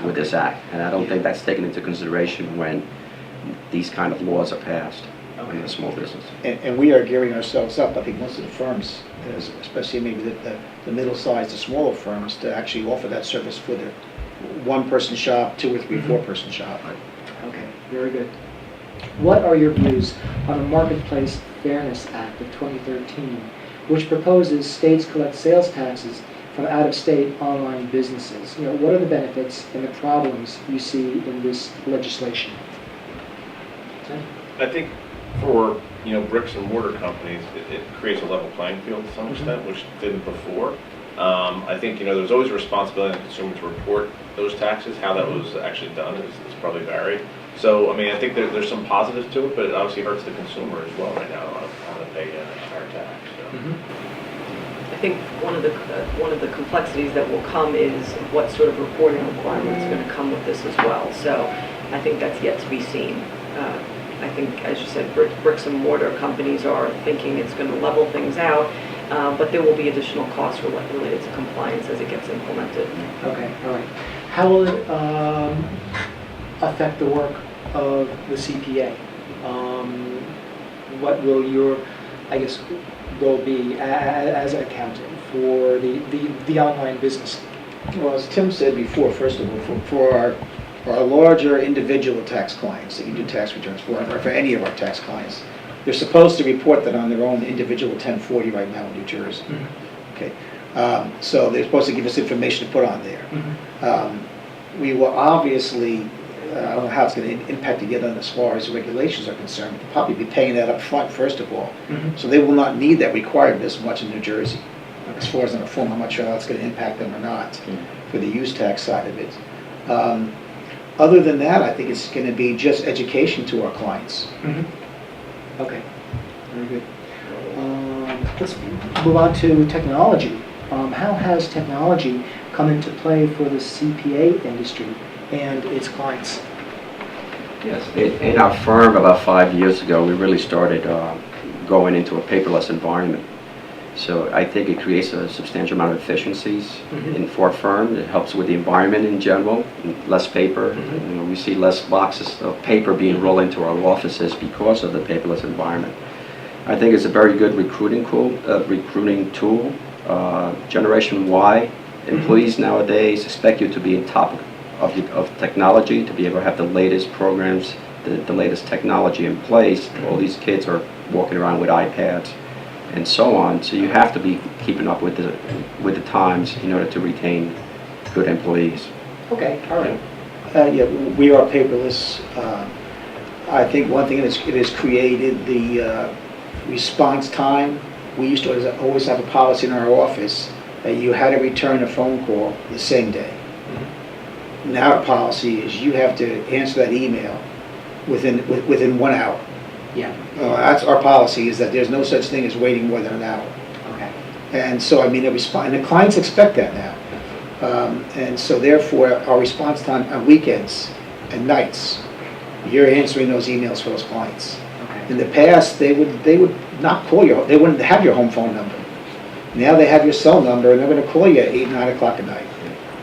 with this act. And I don't think that's taken into consideration when these kind of laws are passed in the small business. And we are gearing ourselves up. I think most of the firms, especially maybe the middle-sized, the smaller firms, to actually offer that service for the one-person shop, 2 or 3, 4-person shop. Okay, very good. What are your views on the Marketplace Fairness Act of 2013, which proposes states collect sales taxes from out-of-state online businesses? You know, what are the benefits and the problems you see in this legislation? I think for, you know, bricks and mortar companies, it creates a level playing field to some extent, which didn't before. I think, you know, there's always a responsibility on the consumer to report those taxes. How that was actually done is probably varied. So, I mean, I think there's some positives to it, but it obviously hurts the consumer as well right now on how to pay a higher tax. So. I think one of the complexities that will come is what sort of reporting requirements are going to come with this as well. So I think that's yet to be seen. I think, as you said, bricks and mortar companies are thinking it's going to level things out, but there will be additional costs related to compliance as it gets implemented. Okay, all right. How will it affect the work of the CPA? What will your, I guess, role be as an accountant for the online business? Well, as Tim said before, first of all, for our larger individual tax clients that you do tax returns for, or for any of our tax clients, they're supposed to report that on their own individual 1040 right now in New Jersey. Okay, so they're supposed to give us information to put on there. We will obviously, I don't know how it's going to impact it yet on as far as regulations are concerned. They'll probably be paying that up front first of all, so they will not need that requirement as much in New Jersey. As far as in a form, I'm not sure how it's going to impact them or not for the use tax side of it. Other than that, I think it's going to be just education to our clients. Okay, very good. Let's move on to technology. How has technology come into play for the CPA industry and its clients? Yes, in our firm about 5 years ago, we really started going into a paperless environment. So I think it creates a substantial amount of efficiencies for our firm. It helps with the environment in general, less paper. You know, we see less boxes of paper being rolled into our offices because of the paperless environment. I think it's a very good recruiting tool. Generation Y employees nowadays expect you to be on top of technology, to be able to have the latest programs, the latest technology in place. All these kids are walking around with iPads and so on. So you have to be keeping up with the times in order to retain good employees. Okay, all right. Yeah, we are paperless. I think one thing it has created the response time. We used to always have a policy in our office that you had to return a phone call the same day. Now our policy is you have to answer that email within 1 hour. Yeah. That's our policy, is that there's no such thing as waiting more than an hour. Okay. And so, I mean, and the clients expect that now. And so therefore, our response time on weekends and nights, you're answering those emails for those clients. Okay. In the past, they would not call they wouldn't have your home phone number. Now they have your cell number, and they're gonna call you at 8, 9 o'clock at night.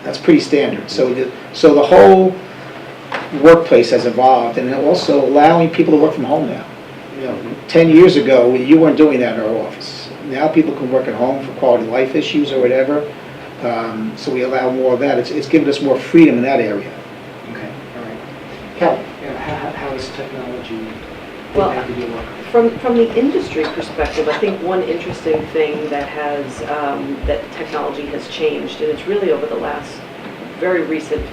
That's pretty standard. So the whole workplace has evolved, and also allowing people to work from home now. 10 years ago, you weren't doing that in our office. Now people can work at home for quality of life issues or whatever, so we allow more of that. It's given us more freedom in that area. Okay, all right. Kelly, how has technology Well, impacted your work? From the industry perspective, I think one interesting thing that that technology has changed, and it's really over the last very recent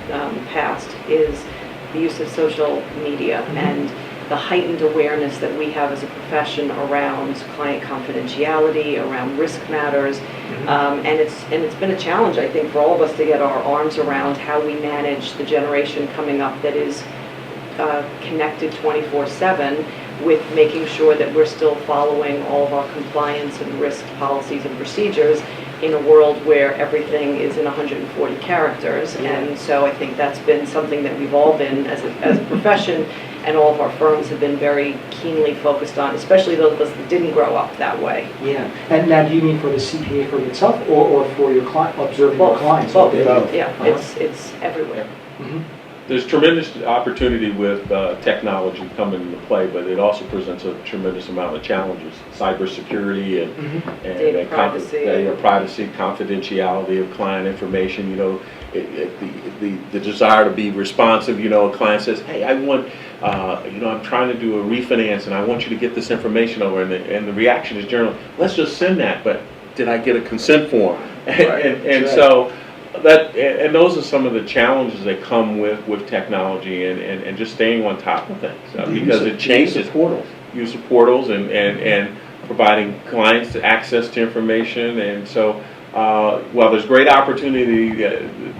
past, is the use of social media and the heightened awareness that we have as a profession around client confidentiality, around risk matters, and it's been a challenge, I think, for all of us to get our arms around how we manage the generation coming up that is connected 24/7 with making sure that we're still following all of our compliance and risk policies and procedures in a world where everything is in 140 characters. And so I think that's been something that we've all been, as a profession, and all of our firms have been very keenly focused on, especially those of us that didn't grow up that way. Yeah, and now do you mean for the CPA firm itself or for your client, observing your clients? Both. Both. Yeah, Uh-huh. it's everywhere. There's tremendous opportunity with technology coming into play, but it also presents a tremendous amount of challenges. Cybersecurity and Data privacy. data privacy, confidentiality of client information. The desire to be responsive. A client says, "Hey, I want, I'm trying to do a refinance, and I want you to get this information over." And the reaction is generally, "Let's just send that." But did I get a consent form? And so. And those are some of the challenges that come with technology and just staying on top of things because it changes. Use of portals and providing clients access to information. And so while there's great opportunity,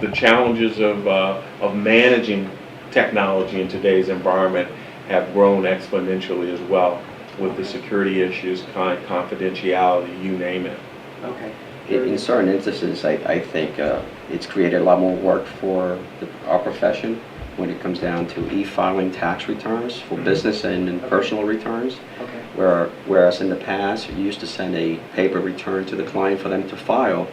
the challenges of managing technology in today's environment have grown exponentially as well with the security issues, client confidentiality, you name it. Okay. In certain instances, I think it's created a lot more work for our profession when it comes down to e-filing tax returns for business and personal returns. Okay. Whereas in the past, you used to send a paper return to the client for them to file.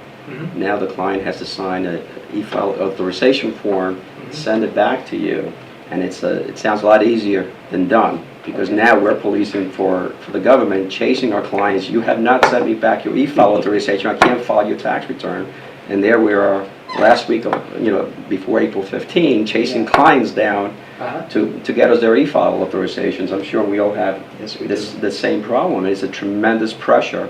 Now the client has to sign an e-file authorization form, send it back to you, and it sounds a lot easier than done. Because now we're policing for the government, chasing our clients. You have not sent me back your e-file authorization. I can't file your tax return. And there we are last week, before April 15, chasing clients down to get us their e-file authorizations. I'm sure we all have the same problem. It's a tremendous pressure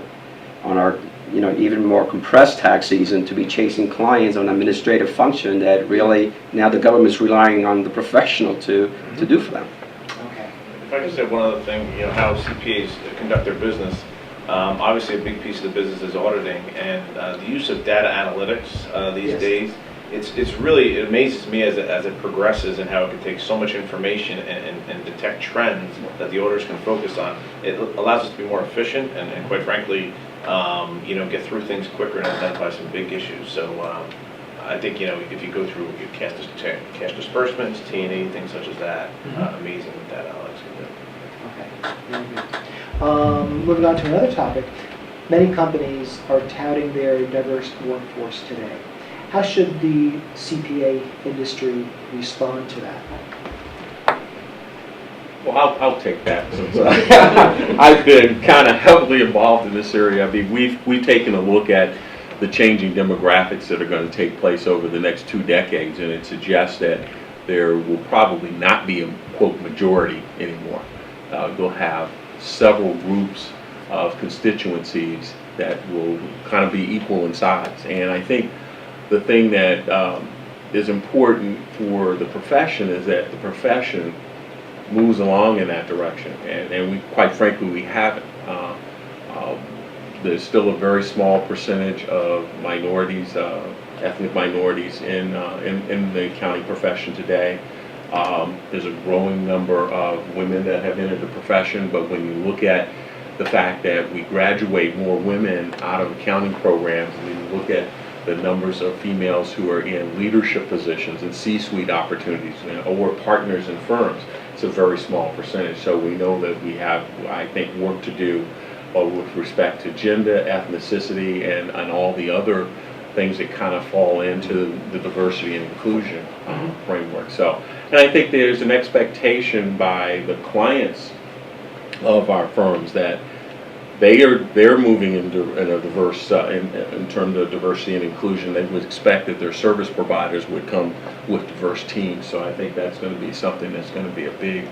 on our, even more compressed tax season to be chasing clients on administrative function that really now the government's relying on the professional to do for them. If I could say one other thing, how CPAs conduct their business. Obviously, a big piece of the business is auditing, and the use of data analytics these days. It amazes me as it progresses and how it can take so much information and detect trends that the auditors can focus on. It allows us to be more efficient and quite frankly, get through things quicker and identify some big issues. So I think if you go through your cash disbursements, T&E, things such as that, amazing what that Alex can do. Okay, very good. Moving on to another topic. Many companies are touting their diverse workforce today. How should the CPA industry respond to that? Well, I'll take that since I've been kind of heavily involved in this area. I mean, we've taken a look at the changing demographics that are going to take place over the next 2 decades, and it suggests that there will probably not be a, quote, majority anymore. You'll have several groups of constituencies that will kind of be equal in size. And I think the thing that is important for the profession is that the profession moves along in that direction. And we, quite frankly, we haven't. There's still a very small percentage of minorities, ethnic minorities in the accounting profession today. There's a growing number of women that have entered the profession, but when you look at the fact that we graduate more women out of accounting programs, when you look at the numbers of females who are in leadership positions and C-suite opportunities or partners in firms, it's a very small percentage. So we know that we have, I think, work to do with respect to gender, ethnicity, and all the other things that kind of fall into the diversity and inclusion framework. So, and I think there's an expectation by the clients of our firms that they're moving in a diverse in terms of diversity and inclusion. They would expect that their service providers would come with diverse teams. So I think that's going to be something that's going to be a big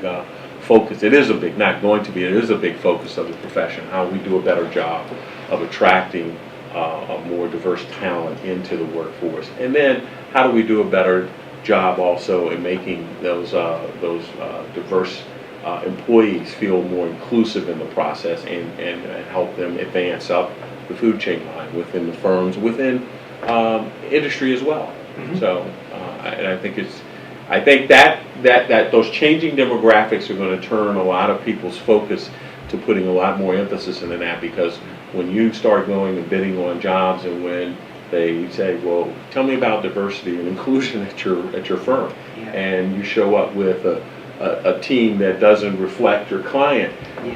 focus. It is a big, not going to be, it is a big focus of the profession. How we do a better job of attracting a more diverse talent into the workforce, and then how do we do a better job also in making those diverse employees feel more inclusive in the process and help them advance up the food chain line within the firms, within industry as well. So, and I think that those changing demographics are going to turn a lot of people's focus to putting a lot more emphasis into that, because when you start going and bidding on jobs and when they say, well, tell me about diversity and inclusion at your firm, and you show up with a team that doesn't reflect your client,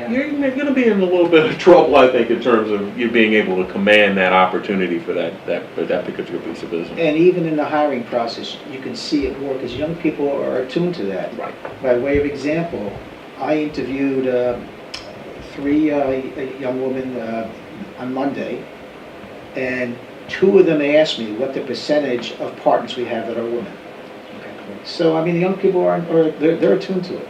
you're going to be in a little bit of trouble, I think, in terms of you being able to command that opportunity for that particular piece of business. And even in the hiring process, you can see it more because young people are attuned to that. Right. By way of example, I interviewed 3 young women on Monday, and 2 of them asked me what the percentage of partners we have that are women. So, I mean, the young people they're attuned to it.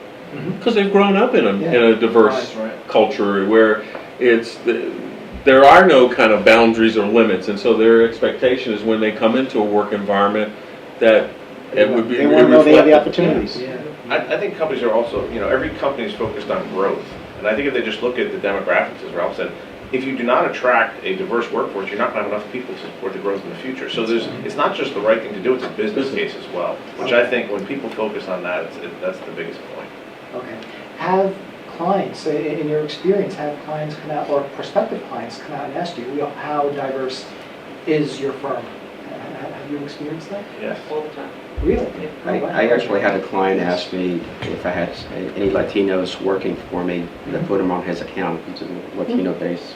Because they've grown up in a diverse Right. culture where there are no kind of boundaries or limits, and so their expectation is when they come into a work environment that it would be. They want to know they have the reflected. opportunities. I think companies are also, every company is focused on growth. And I think if they just look at the demographics, as Ralph said, if you do not attract a diverse workforce, you're not going to have enough people to support the growth in the future. So it's not just the right thing to do, it's a business case as well, which I think when people focus on that, that's the biggest point. Okay. Have clients, in your experience, have clients come out, or prospective clients come out and ask you, how diverse is your firm? Have you experienced that? Yes. All the time. Really? I actually had a client ask me if I had any Latinos working for me to put them on his account. It's a Latino-based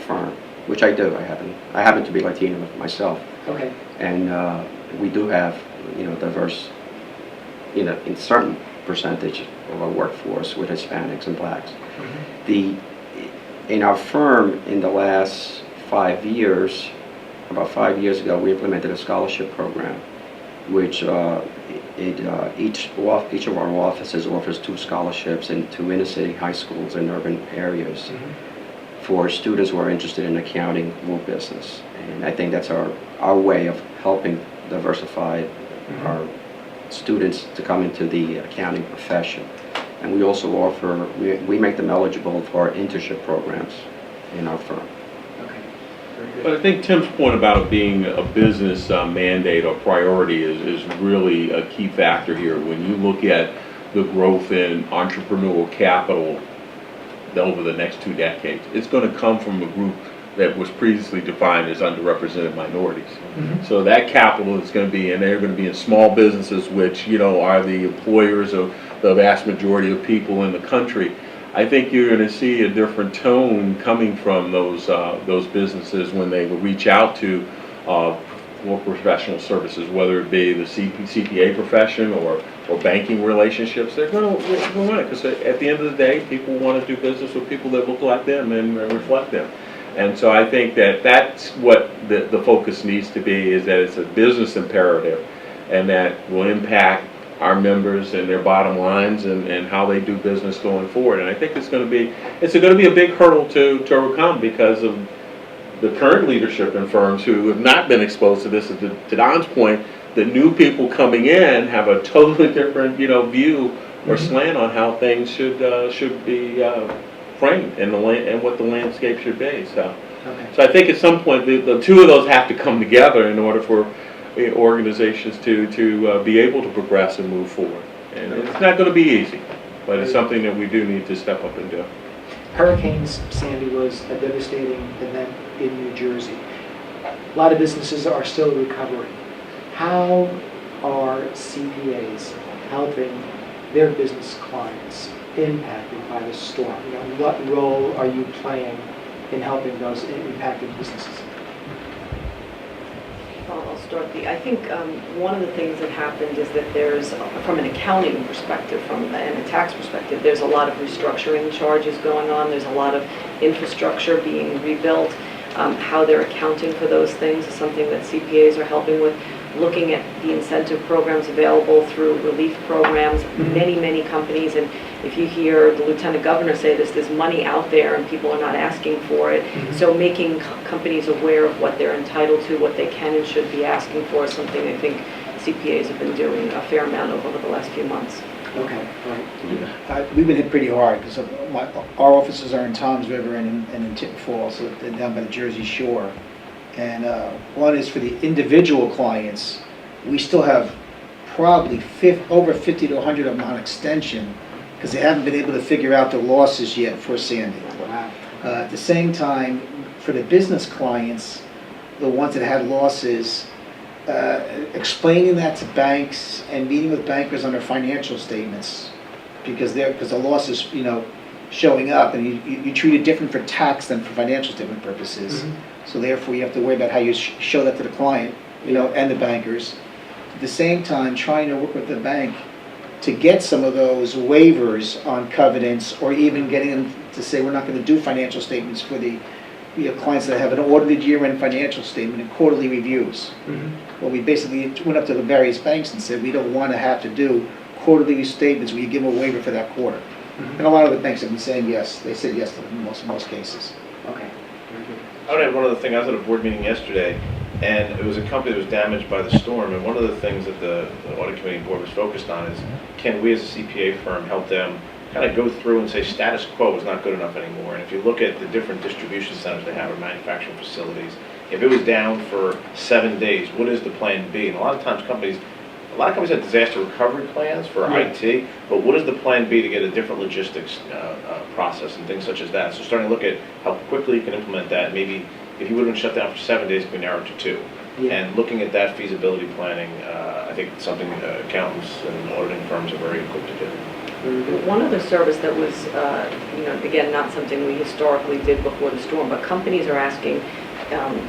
firm, which I do. I happen to be Latino myself, Okay. and we do have diverse, in certain percentage of our workforce with Hispanics and blacks. In our firm, in the last 5 years, about 5 years ago, we implemented a scholarship program, which each of our offices offers 2 scholarships in 2 inner-city high schools in urban areas for students who are interested in accounting or business. And I think that's our way of helping diversify our students to come into the accounting profession. And we also offer, we make them eligible for our internship programs in our firm. But I think Tim's point about it being a business mandate or priority is really a key factor here. When you look at the growth in entrepreneurial capital over the next 2 decades, it's going to come from a group that was previously defined as underrepresented minorities. So that capital is going to be, and they're going to be in small businesses, which are the employers of the vast majority of people in the country. I think you're going to see a different tone coming from those businesses when they reach out to more professional services, whether it be the CPA profession or banking relationships. They're going to want it because at the end of the day, people want to do business with people that look like them and reflect them. And so I think that's what the focus needs to be, is that it's a business imperative and that will impact our members and their bottom lines and how they do business going forward. And I think it's going to be a big hurdle to overcome because of the current leadership in firms who have not been exposed to this. To Don's point, the new people coming in have a totally different view or slant on how things should be framed and what the landscape should be. So I think at some point the 2 of those have to come together in order for organizations to be able to progress and move forward. And it's not going to be easy, but it's something that we do need to step up and do. Hurricane Sandy was a devastating event in New Jersey. A lot of businesses are still recovering. How are CPAs helping their business clients impacted by the storm? You know, what role are you playing in helping those impacted businesses? I'll start. I think one of the things that happened is that there's, from an accounting perspective, and a tax perspective, there's a lot of restructuring charges going on. There's a lot of infrastructure being rebuilt. How they're accounting for those things is something that CPAs are helping with. Looking at the incentive programs available through relief programs, many companies, and if you hear the Lieutenant Governor say this, there's money out there and people are not asking for it. So making companies aware of what they're entitled to, what they can and should be asking for is something I think CPAs have been doing a fair amount of over the last few months. Okay, right. We've been hit pretty hard because our offices are in Toms River and in Tinton Falls, so they're down by the Jersey Shore. And one is for the individual clients, we still have probably over 50 to 100 of them on extension because they haven't been able to figure out the losses yet for Sandy. Wow. At the same time, for the business clients, the ones that had losses, explaining that to banks and meeting with bankers on their financial statements because the loss is, you know, showing up, and you treat it different for tax than for financial statement purposes. So therefore, you have to worry about how you show that to the client, you know, and the bankers. At the same time, trying to work with the bank to get some of those waivers on covenants, or even getting them to say we're not going to do financial statements for the clients that have an audited year-end financial statement and quarterly reviews. Well, we basically went up to the various banks and said we don't want to have to do quarterly statements where you give them a waiver for that quarter. And a lot of the banks have been saying yes. They said yes to most cases. Okay, very good. I would add one other thing. I was at a board meeting yesterday, and it was a company that was damaged by the storm, and one of the things that the audit committee board was focused on is, can we as a CPA firm help them kind of go through and say status quo is not good enough anymore. And if you look at the different distribution centers they have or manufacturing facilities, if it was down for 7 days, what is the plan B? And a lot of companies have disaster recovery plans for IT, but what is the plan B to get a different logistics process and things such as that? So starting to look at how quickly you can implement that. Maybe if you would have been shut down for 7 days, it could be narrowed to 2. And looking at that feasibility planning, I think it's something accountants and auditing firms are very equipped to do. One other service that was, again, not something we historically did before the storm, but companies are asking,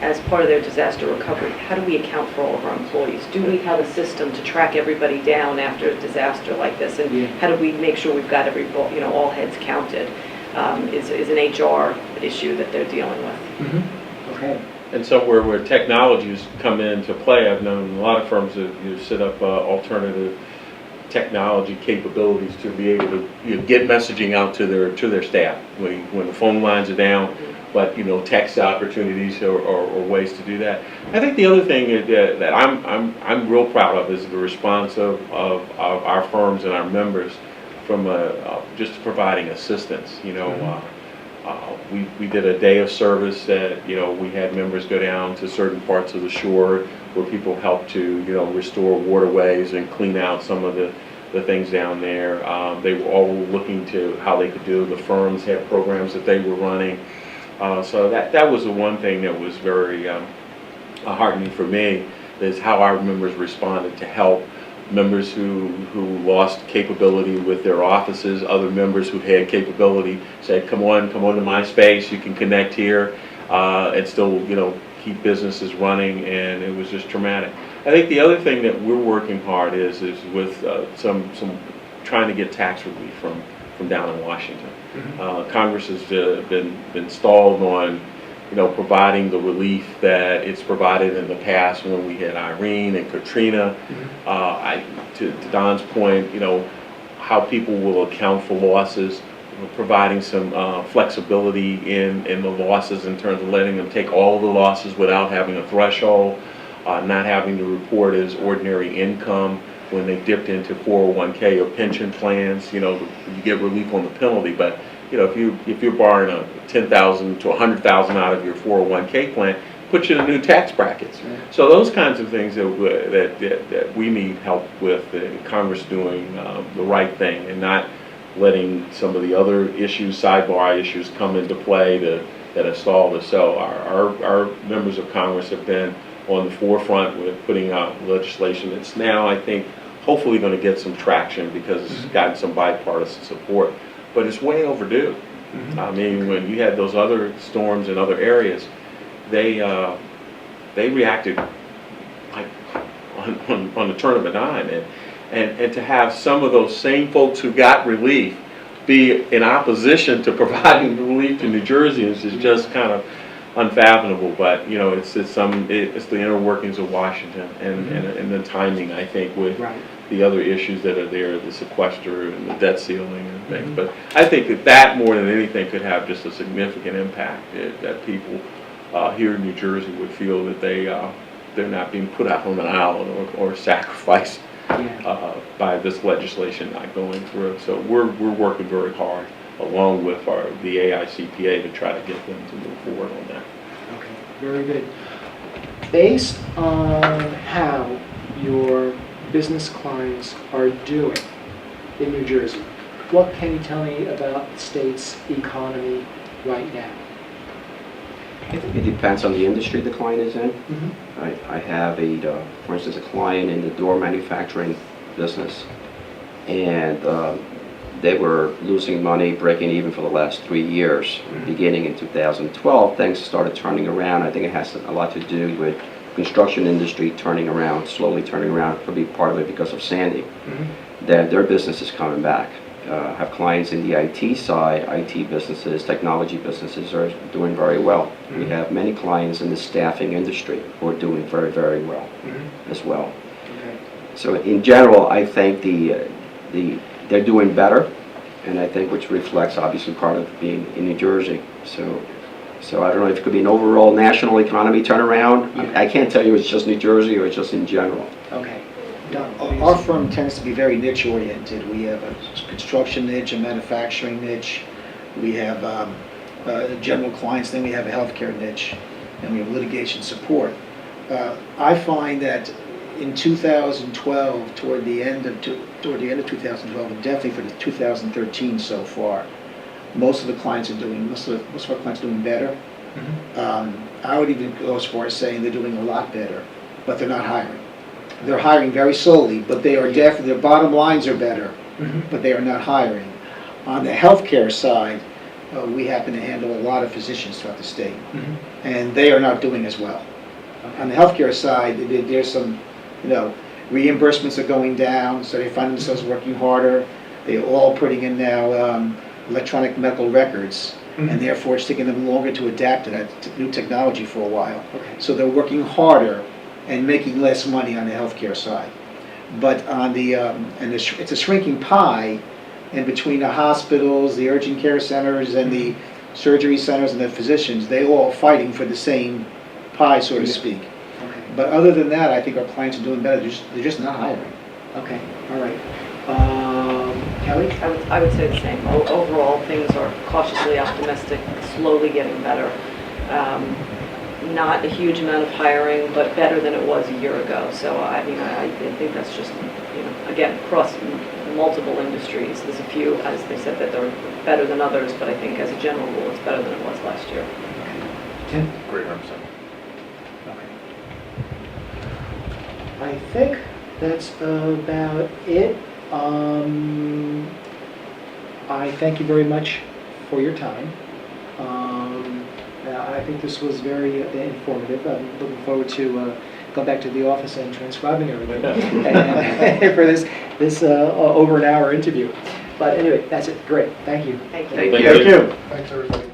as part of their disaster recovery, how do we account for all of our employees? Do we have a system to track everybody down after a disaster like this? And how do we make sure we've got all heads counted? Is an HR issue that they're dealing with. Okay. And so where technologies come into play, I've known a lot of firms that set up alternative technology capabilities to be able to get messaging out to their staff when the phone lines are down. But text opportunities or ways to do that. I think the other thing that I'm real proud of is the response of our firms and our members from just providing assistance. We did a day of service that we had members go down to certain parts of the shore where people helped to restore waterways and clean out some of the things down there. They were all looking to how they could do. The firms had programs that they were running. So that was the one thing that was very heartening for me, is how our members responded to help members who lost capability with their offices. Other members who had capability said, come on to my space, you can connect here and still keep businesses running, and it was just traumatic. I think the other thing that we're working hard is with some trying to get tax relief from down in Washington. Congress has been stalled on providing the relief that it's provided in the past when we had Irene and Katrina. To Don's point, how people will account for losses, providing some flexibility in the losses in terms of letting them take all the losses without having a threshold, not having to report as ordinary income when they dipped into 401k or pension plans. You get relief on the penalty, but if you're borrowing $10,000 to $100,000 out of your 401k plan, put you in new tax brackets. So those kinds of things that we need help with, Congress doing the right thing and not letting some of the other issues, sidebar issues, come into play that have stalled us. So our members of Congress have been on the forefront with putting out legislation that's now, I think, hopefully going to get some traction because it's gotten some bipartisan support, but it's way overdue. I mean, when you had those other storms in other areas, they reacted like on the turn of a dime, and to have some of those same folks who got relief be in opposition to providing relief to New Jerseyans is just kind of unfathomable. But you know, it's the inner workings of Washington and the timing, I think, with Right. the other issues that are there, the sequester and the debt ceiling and things. But I think that more than anything could have just a significant impact, that people here in New Jersey would feel that they're not being put out on an island or sacrificed by this legislation not going through. So we're working very hard along with the AICPA to try to get them to move forward on that. Okay, very good. Based on how your business clients are doing in New Jersey, what can you tell me about the state's economy right now? I think it depends on the industry the client is in. I have for instance, a client in the door manufacturing business, and they were losing money, breaking even for the last 3 years. Beginning in 2012, things started turning around. I think it has a lot to do with construction industry turning around, slowly turning around, probably part of it because of Sandy. That their business is coming back. Have clients in the IT side, IT businesses, technology businesses are doing very well. We have many clients in the staffing industry who are doing very, very well as well. Okay. So in general, I think they're doing better, and I think which reflects obviously part of being in New Jersey. So I don't know if it could be an overall national economy turnaround. I can't tell you it's just New Jersey or it's just in general. Okay. Done. Our firm tends to be very niche oriented. We have a construction niche, a manufacturing niche, we have general clients, then we have a healthcare niche, and we have litigation support. I find that in 2012, toward the end of 2012, and definitely for the 2013 so far, most of our clients are doing better. I would even go as far as saying they're doing a lot better, but they're not hiring. They're hiring very slowly, but they are definitely, their bottom lines are better, but they are not hiring. On the healthcare side, we happen to handle a lot of physicians throughout the state, and they are not doing as well. On the healthcare side, there's some, reimbursements are going down, so they find themselves working harder. They're all putting in now electronic medical records, and therefore it's taking them longer to adapt to that new technology for a while. Okay. So they're working harder and making less money on the healthcare side. But on the, it's a shrinking pie, and between the hospitals, the urgent care centers, and the surgery centers and the physicians, they all fighting for the same pie, so to speak. Okay. But other than that, I think our clients are doing better. They're just not hiring. Okay. All right. Kelly? I would say the same. Overall, things are cautiously optimistic, slowly getting better. Not a huge amount of hiring, but better than it was a year ago. So I think that's just, again, across multiple industries. There's a few, as they said, that they're better than others, but I think as a general rule, it's better than it was last year. Tim? Great representative. Okay. I think that's about it. I thank you very much for your time. I think this was very informative. I'm looking forward to go back to the office and transcribing everything and for this over an hour interview. But anyway, that's it. Great. Thank you. Thank you. Thank you. Thank you. Thanks, everybody.